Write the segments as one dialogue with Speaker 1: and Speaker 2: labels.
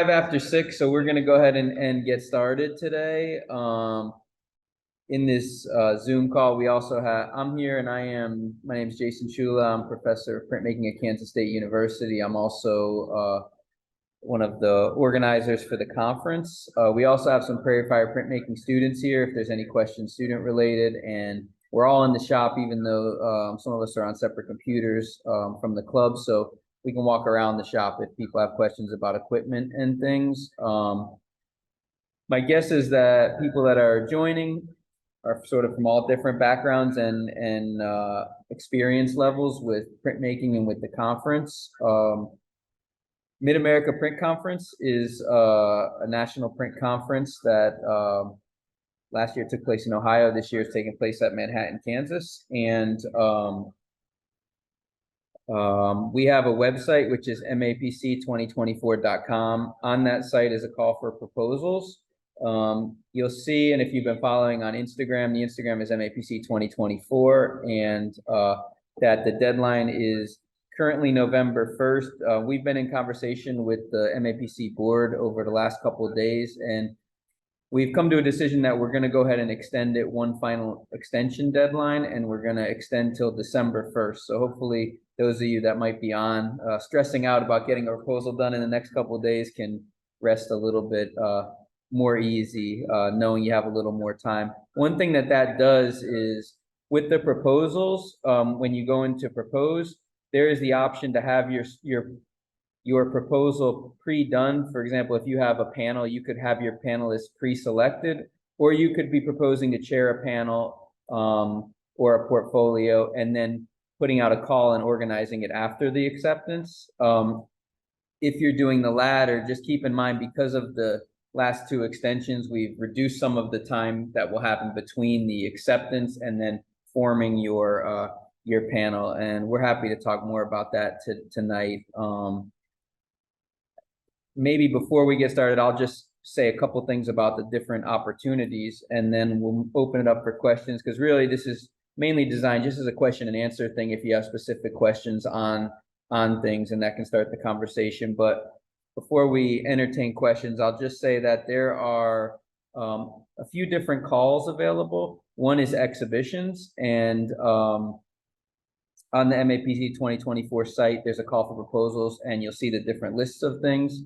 Speaker 1: After 6, so we're going to go ahead and get started today. In this Zoom call, we also have, my name is Jason Chula. I'm professor of printmaking at Kansas State University. I'm also one of the organizers for the conference. We also have some Prairie Fire printmaking students here if there's any questions student related, and we're all in the shop even though some of us are on separate computers from the club, so we can walk around the shop if people have questions about equipment and things. My guess is that people that are joining are sort of from all different backgrounds and experience levels with printmaking and with the conference. Mid-America Print Conference is a national print conference that last year took place in Ohio. This year is taking place at Manhattan, Kansas. And we have a website, which is mapc2024.com. On that site is a call for proposals. You'll see, and if you've been following on Instagram, the Instagram is MAPC2024, and that the deadline is currently November 1st. We've been in conversation with the MAPC board over the last couple of days, and we've come to a decision that we're going to go ahead and extend it one final extension deadline, and we're going to extend till December 1st. So hopefully those of you that might be stressing out about getting a proposal done in the next couple of days can rest a little bit more easy, knowing you have a little more time. One thing that does is with the proposals, when you go in to propose, there is the option to have your proposal pre-done. For example, if you have a panel, you could have your panelists pre-selected, or you could be proposing to chair a panel or a portfolio and then putting out a call and organizing it after the acceptance. If you're doing the latter, just keep in mind, because of the last 2 extensions, we've reduced some of the time that will happen between the acceptance and then forming your panel, and we're happy to talk more about that tonight. Maybe before we get started, I'll just say a couple things about the different opportunities, and then we'll open it up for questions, because really this is mainly designed just as a question and answer thing if you have specific questions on things, and that can start the conversation. But before we entertain questions, I'll just say that there are a few different calls available. One is exhibitions, and on the MAPC 2024 site, there's a call for proposals, and you'll see the different lists of things.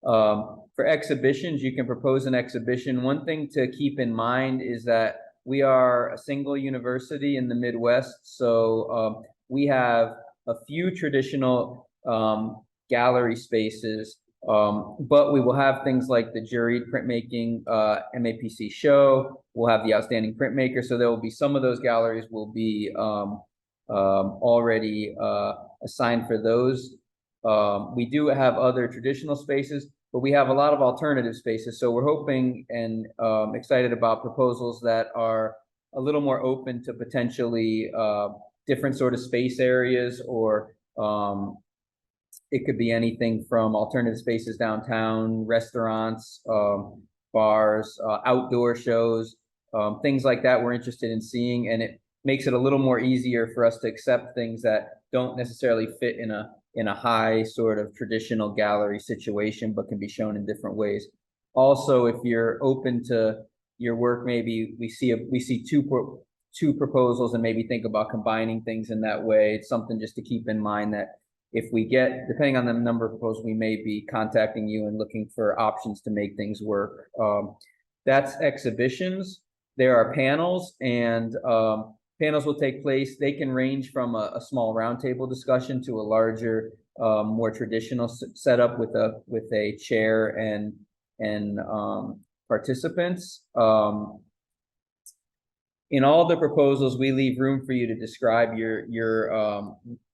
Speaker 1: For exhibitions, you can propose an exhibition. One thing to keep in mind is that we are a single university in the Midwest, so we have a few traditional gallery spaces, but we will have things like the juried printmaking MAPC show. We'll have the outstanding printmaker, so there will be some of those galleries will be already assigned for those. We do have other traditional spaces, but we have a lot of alternative spaces. So we're hoping and excited about proposals that are a little more open to potentially different sort of space areas, or it could be anything from alternative spaces downtown, restaurants, bars, outdoor shows, things like that we're interested in seeing, and it makes it a little more easier for us to accept things that don't necessarily fit in a high sort of traditional gallery situation, but can be shown in different ways. Also, if you're open to your work, maybe we see two proposals and maybe think about combining things in that way. It's something just to keep in mind, that if we get, depending on the number of proposals, we may be contacting you and looking for options to make things work. That's exhibitions. There are panels, and panels will take place. They can range from a small roundtable discussion to a larger, more traditional setup with a chair and participants. In all the proposals, we leave room for you to describe your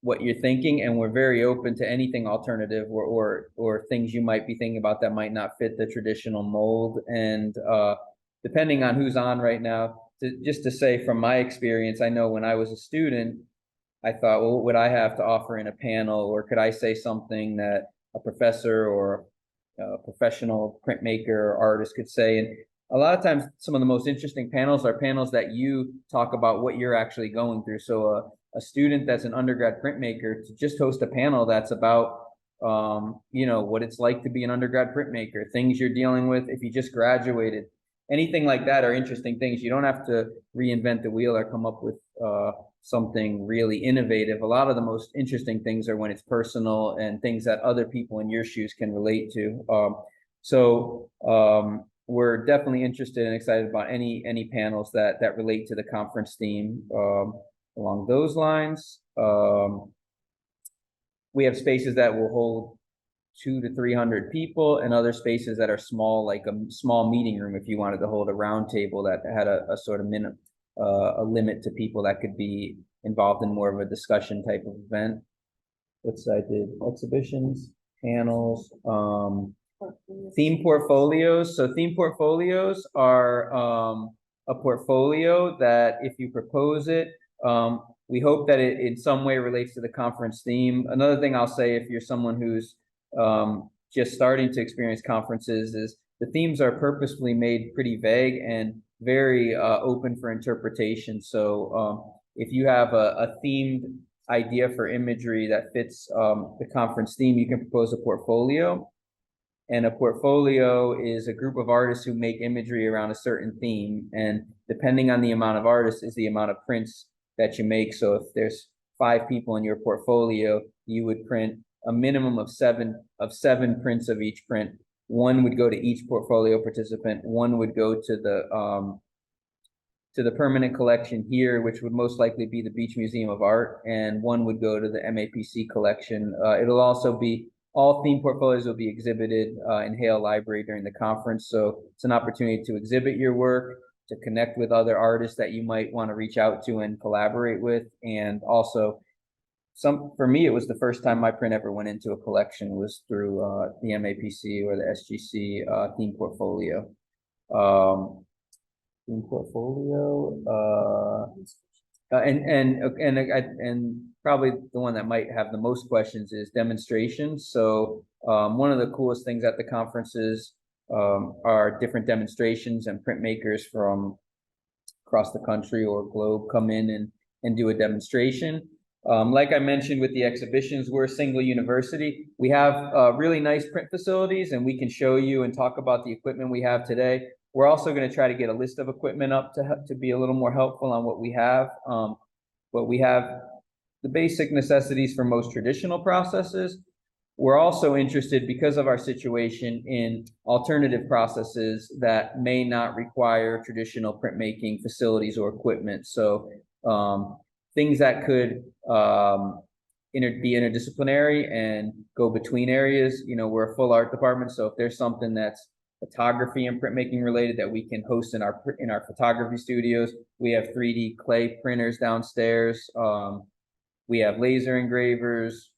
Speaker 1: what you're thinking, and we're very open to anything alternative or things you might be thinking about that might not fit the traditional mold. And depending on who's on right now, just to say from my experience, I know when I was a student, I thought, well, what would I have to offer in a panel, or could I say something that a professor or a professional printmaker or artist could say? And a lot of times, some of the most interesting panels are panels that you talk about what you're actually going through. So a student that's an undergrad printmaker, to just host a panel that's about you know, what it's like to be an undergrad printmaker, things you're dealing with if you just graduated, anything like that are interesting things. You don't have to reinvent the wheel or come up with something really innovative. A lot of the most interesting things are when it's personal and things that other people in your shoes can relate to. We're definitely interested and excited about any panels that relate to the conference theme along those lines. We have spaces that will hold 200 to 300 people, and other spaces that are small, like a small meeting room if you wanted to hold a round table that had a sort of a limit to people that could be involved in more of a discussion type of event. I did exhibitions, panels, theme portfolios. So theme portfolios are a portfolio that if you propose it, we hope that it in some way relates to the conference theme. Another thing I'll say, if you're someone who's just starting to experience conferences, is the themes are purposefully made pretty vague and very open for interpretation. So if you have a themed idea for imagery that fits the conference theme, you can propose a portfolio. And a portfolio is a group of artists who make imagery around a certain theme. And depending on the amount of artists is the amount of prints that you make. So if there's 5 people in your portfolio, you would print a minimum of seven prints of each print. 1 would go to each portfolio participant. 1 would go to the permanent collection here, which would most likely be the Beach Museum of Art, and 1 would go to the MAPC collection. It'll also be, all theme portfolios will be exhibited in Hale Library during the conference. So it's an opportunity to exhibit your work, to connect with other artists that you might want to reach out to and collaborate with. And also, for me, it was the first time my print ever went into a collection was through the MAPC or the SGC theme portfolio. Theme portfolio, and probably the one that might have the most questions is demonstrations. So one of the coolest things at the conferences are different demonstrations, and printmakers from across the country or globe come in and do a demonstration. Like I mentioned with the exhibitions, we're a single university. We have really nice print facilities, and we can show you and talk about the equipment we have today. We're also going to try to get a list of equipment up to be a little more helpful on what we have. But we have the basic necessities for most traditional processes. We're also interested, because of our situation, in alternative processes that may not require traditional printmaking facilities or equipment. So things that could be interdisciplinary and go between areas. You know, we're a full art department, so if there's something that's photography and printmaking related that we can host in our photography studios, we have 3D clay printers downstairs. We have laser engravers.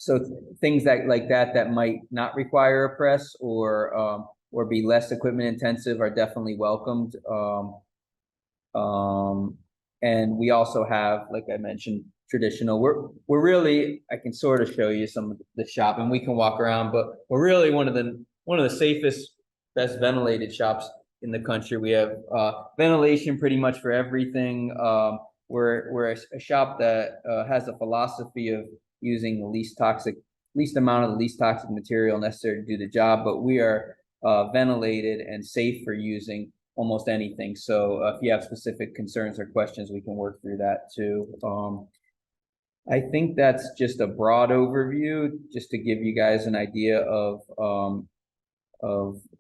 Speaker 1: So things like that might not require a press or be less equipment intensive are definitely welcomed. And we also have, like I mentioned, traditional. We're really, I can sort of show you some of the shop, and we can walk around, but we're really one of the safest, best ventilated shops in the country. We have ventilation pretty much for everything. We're a shop that has a philosophy of using the least amount of the least toxic material necessary to do the job, but we are ventilated and safe for using almost anything. So if you have specific concerns or questions, we can work through that too. I think that's just a broad overview, just to give you guys an idea of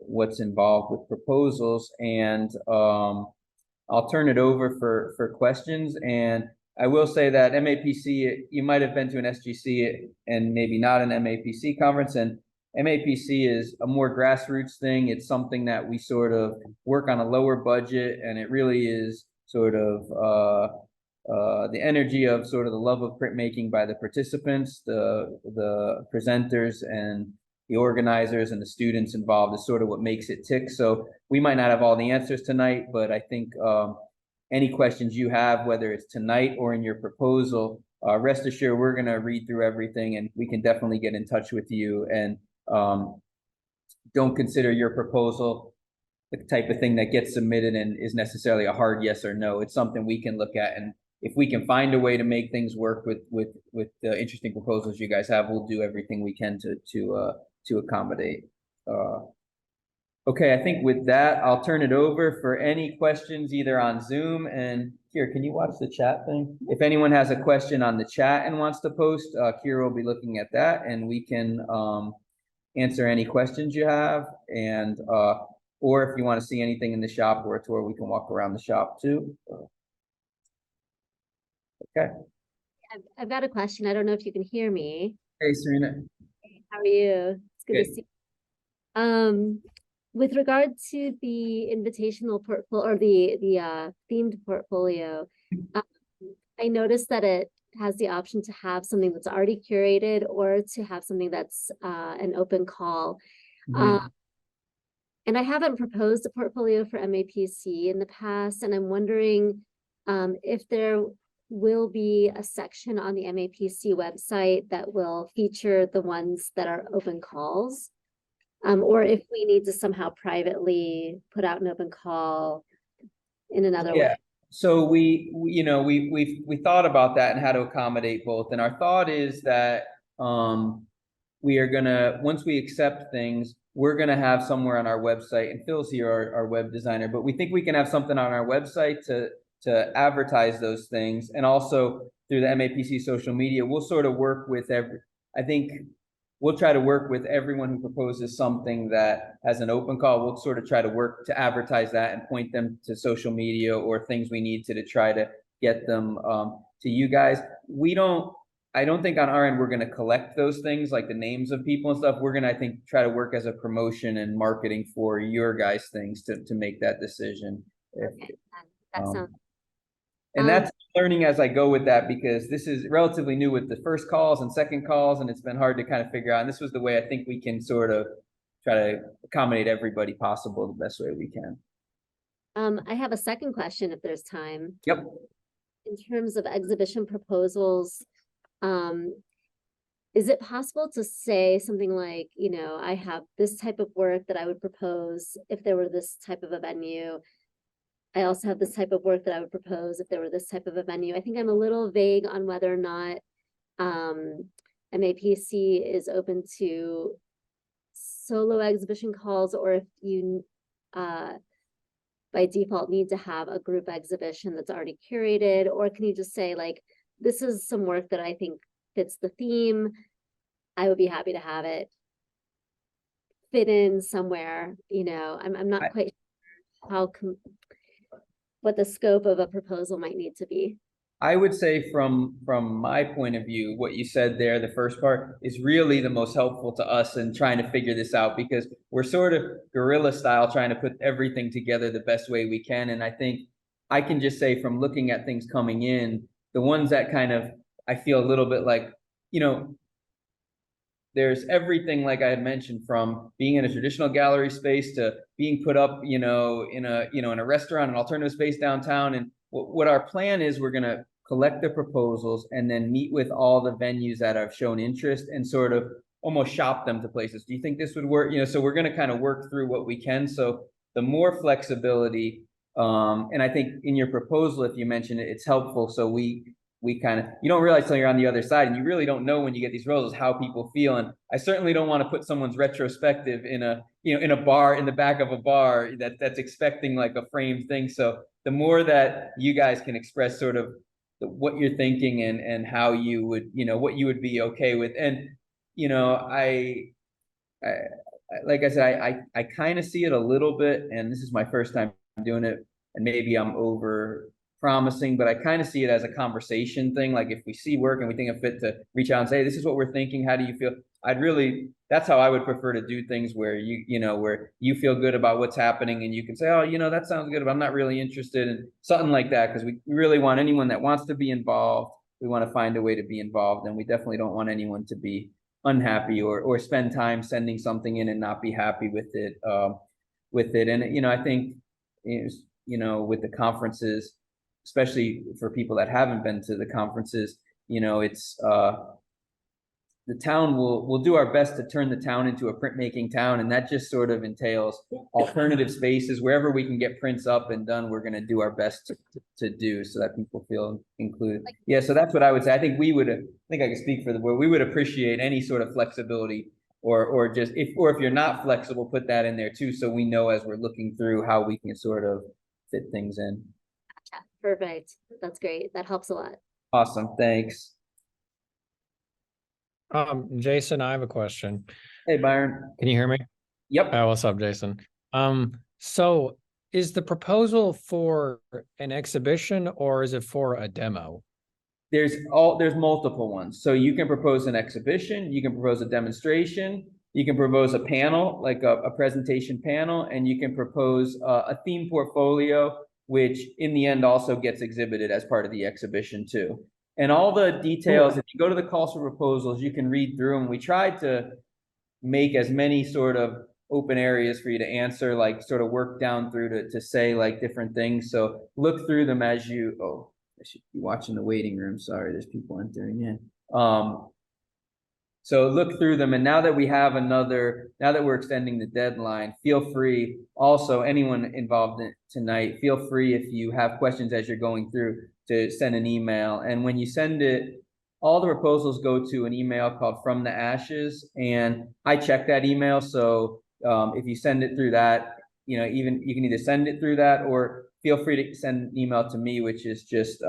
Speaker 1: what's involved with proposals. And I'll turn it over for questions. And I will say that MAPC, you might have been to an SGC and maybe not an MAPC conference, and MAPC is a more grassroots thing. It's something that we sort of work on a lower budget, and it really is sort of the energy of sort of the love of printmaking by the participants, the presenters, and the organizers and the students involved is sort of what makes it tick. So we might not have all the answers tonight, but I think any questions you have, whether it's tonight or in your proposal, rest assured we're going to read through everything, and we can definitely get in touch with you. And don't consider your proposal the type of thing that gets submitted and is necessarily a hard yes or no. It's something we can look at and if we can find a way to make things work with the interesting proposals you guys have, we'll do everything we can to accommodate. Okay, I think with that, I'll turn it over for any questions either on Zoom, and here, can you watch the chat thing? If anyone has a question on the chat and wants to post, Kira will be looking at that, and we can answer any questions you have, and or if you want to see anything in the shop or a tour, we can walk around the shop too. Okay.
Speaker 2: I've got a question. I don't know if you can hear me.
Speaker 1: Hey, Serena.
Speaker 2: How are you? It's good to see you. With regard to the invitational portfolio or the themed portfolio, I noticed that it has the option to have something that's already curated or to have something that's an open call. And I haven't proposed a portfolio for MAPC in the past, and I'm wondering if there will be a section on the MAPC website that will feature the ones that are open calls, or if we need to somehow privately put out an open call in another way.
Speaker 1: So we thought about that and how to accommodate both. And our thought is that we are gonna, once we accept things, we're gonna have somewhere on our website, and Phil's here, our web designer, but we think we can have something on our website to advertise those things, and also through the MAPC social media, we'll sort of work with I think we'll try to work with everyone who proposes something that has an open call. We'll sort of try to work to advertise that and point them to social media or things we need to try to get them to you guys. I don't think on our end, we're going to collect those things like the names of people and stuff. We're going to, I think, try to work as a promotion and marketing for your guys' things to make that decision.
Speaker 2: Okay, that sounds.
Speaker 1: And that's learning as I go with that, because this is relatively new with the first calls and second calls, and it's been hard to kind of figure out. And this was the way I think we can sort of try to accommodate everybody possible the best way we can.
Speaker 2: I have a second question if there's time.
Speaker 1: Yep.
Speaker 2: In terms of exhibition proposals, is it possible to say something like, you know, I have this type of work that I would propose if there were this type of a venue. I also have this type of work that I would propose if there were this type of a venue. I think I'm a little vague on whether or not MAPC is open to solo exhibition calls, or if you by default need to have a group exhibition that's already curated, or can you just say like, this is some work that I think fits the theme. I would be happy to have it fit in somewhere. You know, I'm not quite sure how what the scope of a proposal might need to be.
Speaker 1: I would say from my point of view, what you said there, the first part, is really the most helpful to us in trying to figure this out, because we're sort of guerrilla style trying to put everything together the best way we can. And I think I can just say from looking at things coming in, the ones that kind of, I feel a little bit like, you know, there's everything, like I had mentioned, from being in a traditional gallery space to being put up, in a restaurant, an alternative space downtown. And what our plan is, we're going to collect the proposals and then meet with all the venues that have shown interest and sort of almost shop them to places. Do you think this would work? So we're going to kind of work through what we can. So the more flexibility, and I think in your proposal, if you mention it, it's helpful. So we kind of, you don't realize till you're on the other side, and you really don't know when you get these proposals how people feel. And I certainly don't want to put someone's retrospective in a bar, in the back of a bar that's expecting like a framed thing. So the more that you guys can express sort of what you're thinking and how you would, what you would be okay with. And, I like I said, I kind of see it a little bit, and this is my first time doing it, and maybe I'm over promising, but I kind of see it as a conversation thing. Like if we see work and we think of fit to reach out and say, this is what we're thinking, how do you feel? That's how I would prefer to do things, where where you feel good about what's happening and you can say, oh, that sounds good, but I'm not really interested in something like that. Because we really want anyone that wants to be involved. We want to find a way to be involved, and we definitely don't want anyone to be unhappy or spend time sending something in and not be happy with it. And, I think, with the conferences, especially for people that haven't been to the conferences, it's the town will do our best to turn the town into a printmaking town, and that just sort of entails alternative spaces wherever we can get prints up and done. We're going to do our best to do so that people feel included. Yeah, so that's what I would say. I think we would. I think I can speak for the board. We would appreciate any sort of flexibility, or just if you're not flexible, put that in there too, so we know as we're looking through how we can sort of fit things in.
Speaker 2: Gotcha. Perfect. That's great. That helps a lot.
Speaker 1: Awesome. Thanks.
Speaker 3: Jason, I have a question.
Speaker 1: Hey, Byron.
Speaker 3: Can you hear me?
Speaker 1: Yep.
Speaker 3: What's up, Jason? So is the proposal for an exhibition or is it for a demo?
Speaker 1: There's multiple ones. So you can propose an exhibition, you can propose a demonstration, you can propose a panel, like a presentation panel, and you can propose a theme portfolio, which in the end also gets exhibited as part of the exhibition too. And all the details, if you go to the calls for proposals, you can read through them. We tried to make as many sort of open areas for you to answer, like sort of work down through to say like different things. So look through them as you, I should be watching the waiting room. Sorry, there's people entering in. So look through them. And now that we're extending the deadline, feel free, also anyone involved in tonight, feel free if you have questions as you're going through to send an email. And when you send it, all the proposals go to an email called From the Ashes. And I check that email. So if you send it through that, you can either send it through that or feel free to send an email to me, which is just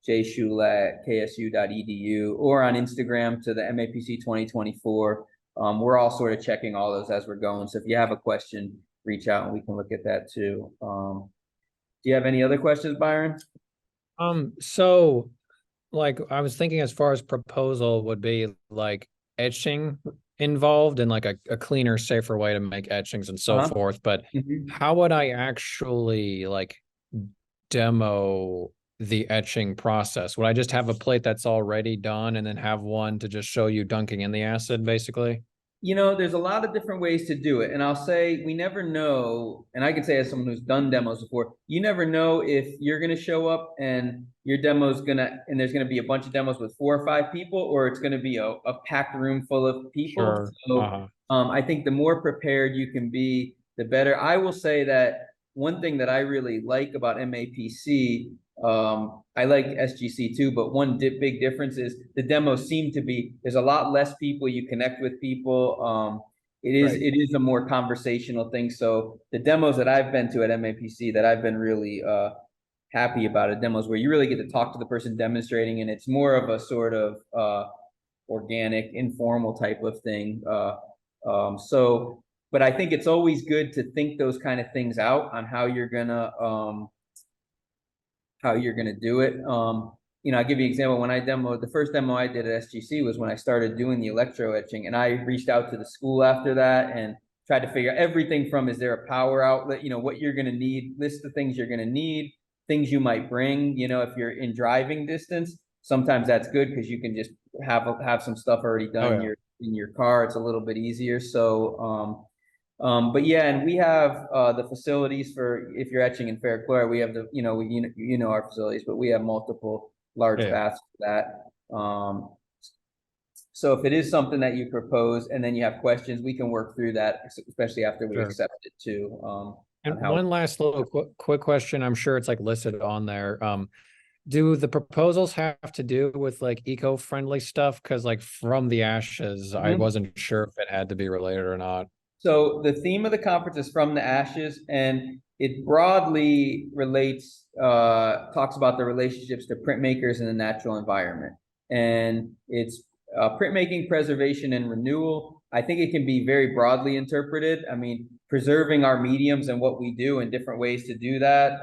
Speaker 1: jshula@ksu.edu, or on Instagram to the MAPC 2024. We're all sort of checking all those as we're going. So if you have a question, reach out and we can look at that too. Do you have any other questions, Byron?
Speaker 3: So like I was thinking as far as proposal would be like etching involved and like a cleaner, safer way to make etchings and so forth. But how would I actually like demo the etching process? Would I just have a plate that's already done and then have one to just show you dunking in the acid basically?
Speaker 1: There's a lot of different ways to do it. And I'll say we never know, and I can say as someone who's done demos before, you never know if you're going to show up and your demo's and there's going to be a bunch of demos with 4 or 5 people, or it's going to be a packed room full of people.
Speaker 3: Sure.
Speaker 1: So I think the more prepared you can be, the better. I will say that one thing that I really like about MAPC, I like SGC too, but one big difference is the demos seem to be, there's a lot less people, you connect with people. It is a more conversational thing. So the demos that I've been to at MAPC that I've been really happy about are demos where you really get to talk to the person demonstrating, and it's more of a sort of organic, informal type of thing. But I think it's always good to think those kind of things out on how you're gonna do it. I'll give you an example. When I demoed, the first demo I did at SGC was when I started doing the electro etching, and I reached out to the school after that and tried to figure out everything from, is there a power outlet, what you're going to need, list the things you're going to need, things you might bring, if you're in driving distance, sometimes that's good because you can just have some stuff already done in your car. It's a little bit easier. So, but yeah, and we have the facilities for, if you're etching in Fairclough, we have our facilities, but we have multiple large baths for that. So if it is something that you propose and then you have questions, we can work through that, especially after we accept it too.
Speaker 3: And one last little quick question. I'm sure it's like listed on there. Do the proposals have to do with like eco-friendly stuff? Because like From the Ashes, I wasn't sure if it had to be related or not.
Speaker 1: So the theme of the conference is From the Ashes, and it broadly relates, talks about the relationships to printmakers in the natural environment. And it's printmaking, preservation, and renewal. I think it can be very broadly interpreted. I mean, preserving our mediums and what we do and different ways to do that,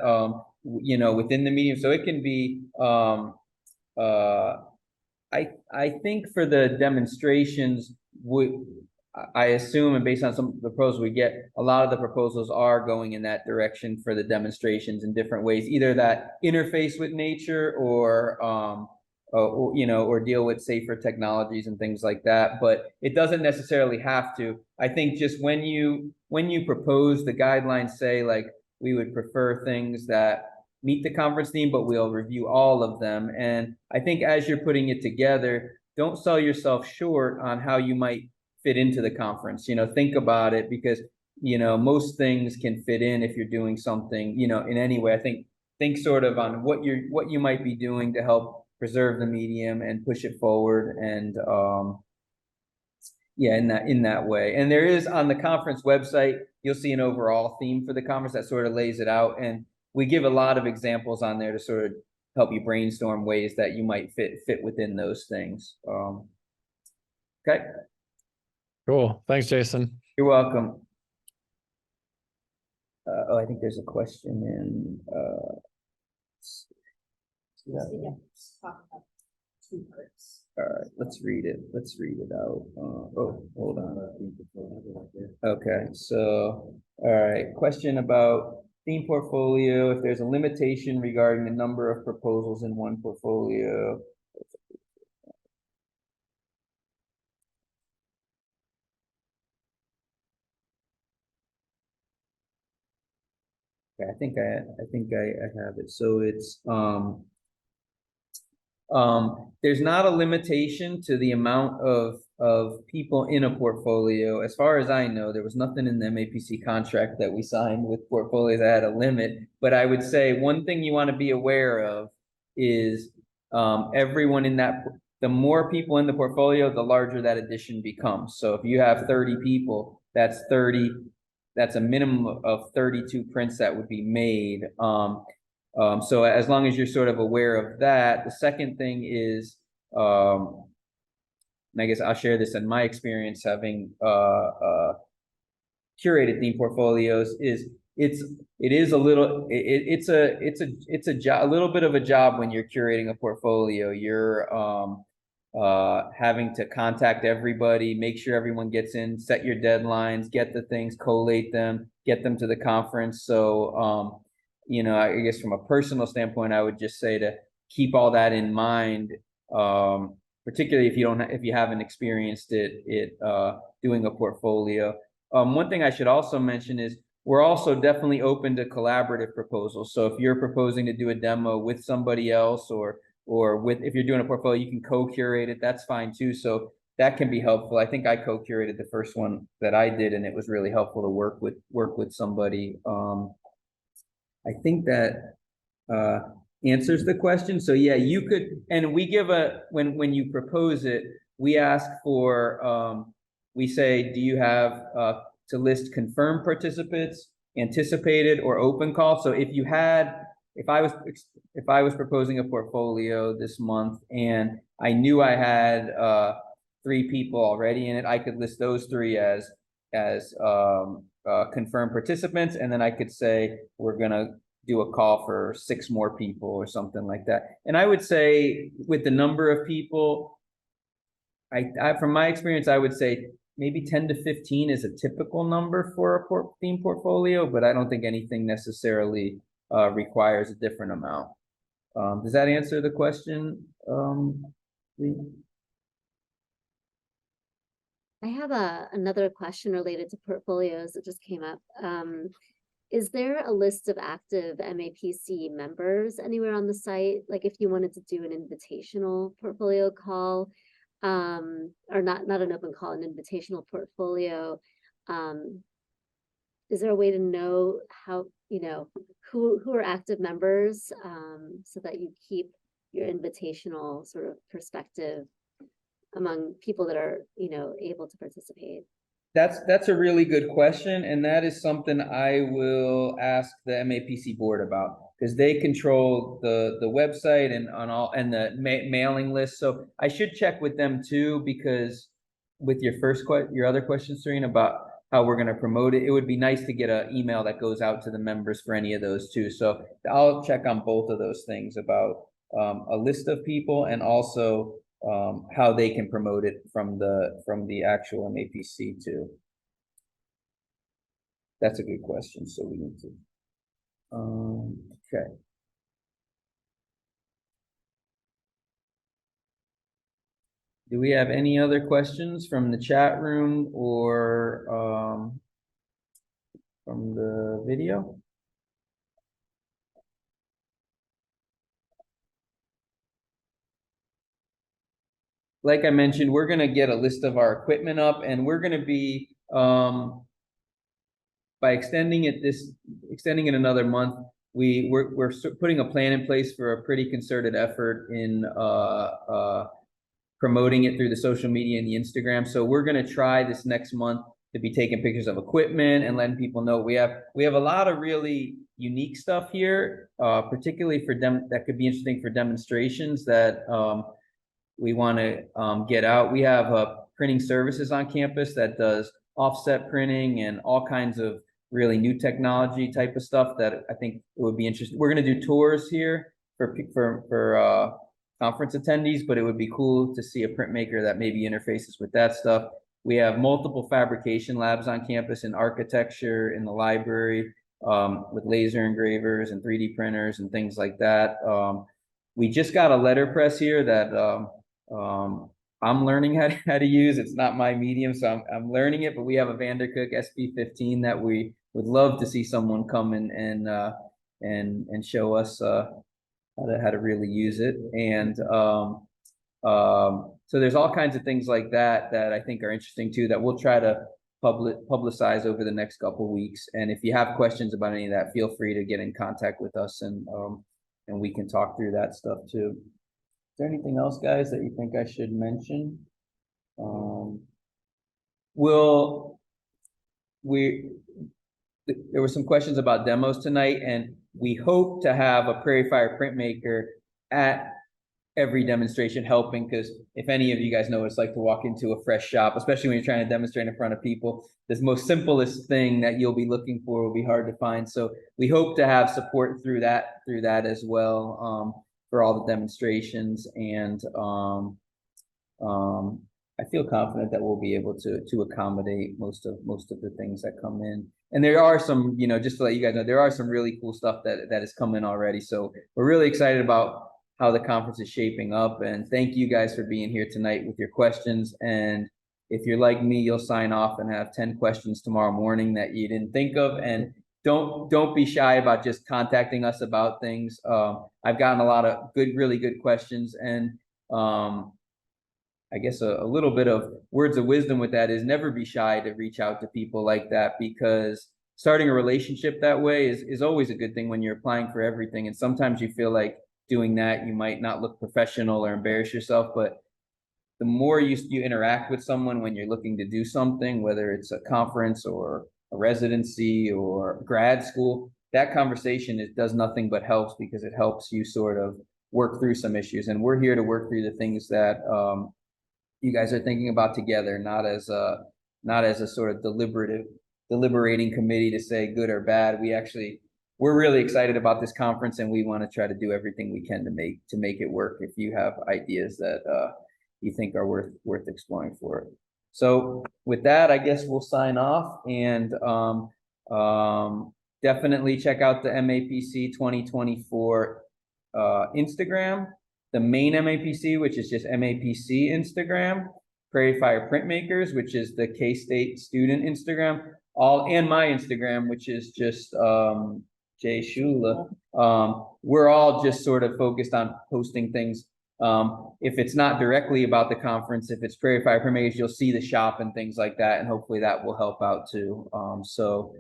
Speaker 1: within the medium. So it can be, I think for the demonstrations, I assume, and based on some of the proposals we get, a lot of the proposals are going in that direction for the demonstrations in different ways, either that interface with nature or deal with safer technologies and things like that. But it doesn't necessarily have to. I think just when you propose, the guidelines say like, we would prefer things that meet the conference theme, but we'll review all of them. And I think as you're putting it together, don't sell yourself short on how you might fit into the conference. Think about it, because most things can fit in if you're doing something, in any way. I think sort of on what you might be doing to help preserve the medium and push it forward, and yeah, in that way. And there is, on the conference website, you'll see an overall theme for the conference that sort of lays it out, and we give a lot of examples on there to sort of help you brainstorm ways that you might fit within those things. Okay.
Speaker 3: Cool. Thanks, Jason.
Speaker 1: You're welcome. I think there's a question in. All right, let's read it. Let's read it out. Hold on. Okay, so, all right, question about theme portfolio. If there's a limitation regarding the number of proposals in one portfolio. Okay, I think I have it. So it's there's not a limitation to the amount of people in a portfolio. As far as I know, there was nothing in the MAPC contract that we signed with portfolios that had a limit. But I would say one thing you want to be aware of is everyone in that, the more people in the portfolio, the larger that addition becomes. So if you have 30 people, that's a minimum of 32 prints that would be made. So as long as you're sort of aware of that. The second thing is, and I guess I'll share this in my experience having curated theme portfolios, is it's a little bit of a job when you're curating a portfolio. You're having to contact everybody, make sure everyone gets in, set your deadlines, get the things, collate them, get them to the conference. So I guess from a personal standpoint, I would just say to keep all that in mind, particularly if you haven't experienced it doing a portfolio. One thing I should also mention is we're also definitely open to collaborative proposals. So if you're proposing to do a demo with somebody else, or if you're doing a portfolio, you can co-curate it. That's fine too. So that can be helpful. I think I co-curated the first one that I did, and it was really helpful to work with somebody. I think that answers the question. So yeah, you could, and we give when you propose it, we ask for, we say, do you have to list confirmed participants, anticipated, or open call? So if I was proposing a portfolio this month and I knew I had 3 people already in it, I could list those 3 as confirmed participants, and then I could say we're gonna do a call for 6 more people or something like that. And I would say with the number of people, I from my experience, I would say maybe 10 to 15 is a typical number for a theme portfolio, but I don't think anything necessarily requires a different amount. Does that answer the question?
Speaker 2: I have another question related to portfolios that just came up. Is there a list of active MAPC members anywhere on the site? Like if you wanted to do an invitational portfolio call, or not an open call, an invitational portfolio, is there a way to know how, who are active members, so that you keep your invitational sort of perspective among people that are, able to participate?
Speaker 1: That's a really good question, and that is something I will ask the MAPC board about, because they control the website and the mailing list. So I should check with them too, because with your other question, Serena, about how we're going to promote it, it would be nice to get an email that goes out to the members for any of those too. So I'll check on both of those things about a list of people, and also how they can promote it from the actual MAPC too. That's a good question. So we need to, okay. Do we have any other questions from the chat room or from the video? like I mentioned, we're gonna get a list of our equipment up, and we're gonna be, by extending it another month, we're putting a plan in place for a pretty concerted effort in promoting it through the social media and the Instagram. So we're gonna try this next month to be taking pictures of equipment and letting people know we have a lot of really unique stuff here, particularly for them that could be interesting for demonstrations that we want to get out. We have printing services on campus that does offset printing and all kinds of really new technology type of stuff that I think would be interesting. We're going to do tours here for conference attendees, but it would be cool to see a printmaker that maybe interfaces with that stuff. We have multiple fabrication labs on campus in architecture, in the library, with laser engravers and 3D printers and things like that. We just got a letterpress here that I'm learning how to use. It's not my medium, so I'm learning it, but we have a Vandercook SP15 that we would love to see someone come and show us how to really use it. And so there's all kinds of things like that I think are interesting too, that we'll try to publicize over the next couple of weeks. And if you have questions about any of that, feel free to get in contact with us, and we can talk through that stuff too. Is there anything else, guys, that you think I should mention? There were some questions about demos tonight, and we hope to have a Prairie Fire printmaker at every demonstration helping, because if any of you guys know what it's like to walk into a fresh shop, especially when you're trying to demonstrate in front of people, the most simplest thing that you'll be looking for will be hard to find. So we hope to have support through that as well, for all the demonstrations. And I feel confident that we'll be able to accommodate most of the things that come in. And there are some, just to let you guys know, there are some really cool stuff that has come in already. So we're really excited about how the conference is shaping up. And thank you guys for being here tonight with your questions. And if you're like me, you'll sign off and have 10 questions tomorrow morning that you didn't think of. And don't be shy about just contacting us about things. I've gotten a lot of really good questions. And I guess a little bit of words of wisdom with that is never be shy to reach out to people like that, because starting a relationship that way is always a good thing when you're applying for everything. And sometimes you feel like doing that, you might not look professional or embarrass yourself, but the more you interact with someone when you're looking to do something, whether it's a conference or a residency or grad school, that conversation, it does nothing but helps, because it helps you sort of work through some issues. And we're here to work through the things that you guys are thinking about together, not as a sort of deliberating committee to say good or bad. We're really excited about this conference, and we want to try to do everything we can to make it work. If you have ideas that you think are worth exploring for it. So with that, I guess we'll sign off, and definitely check out the MAPC 2024 Instagram, the main MAPC, which is just MAPC Instagram, Prairie Fire Printmakers, which is the K-State student Instagram, and my Instagram, which is just Jay Shula. We're all just sort of focused on posting things. If it's not directly about the conference, if it's Prairie Fire Printmakers, you'll see the shop and things like that, and hopefully that will help out too. So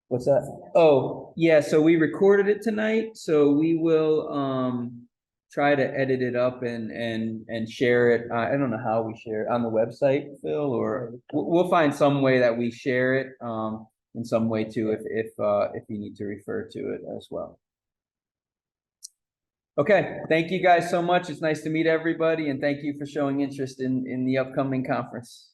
Speaker 1: what's that? Oh, yeah, so we recorded it tonight, so we will try to edit it up and share it. I don't know how we share it on the website, Phil, or we'll find some way that we share it in some way too, if you need to refer to it as well. Okay, thank you guys so much. It's nice to meet everybody, and thank you for showing interest in the upcoming conference.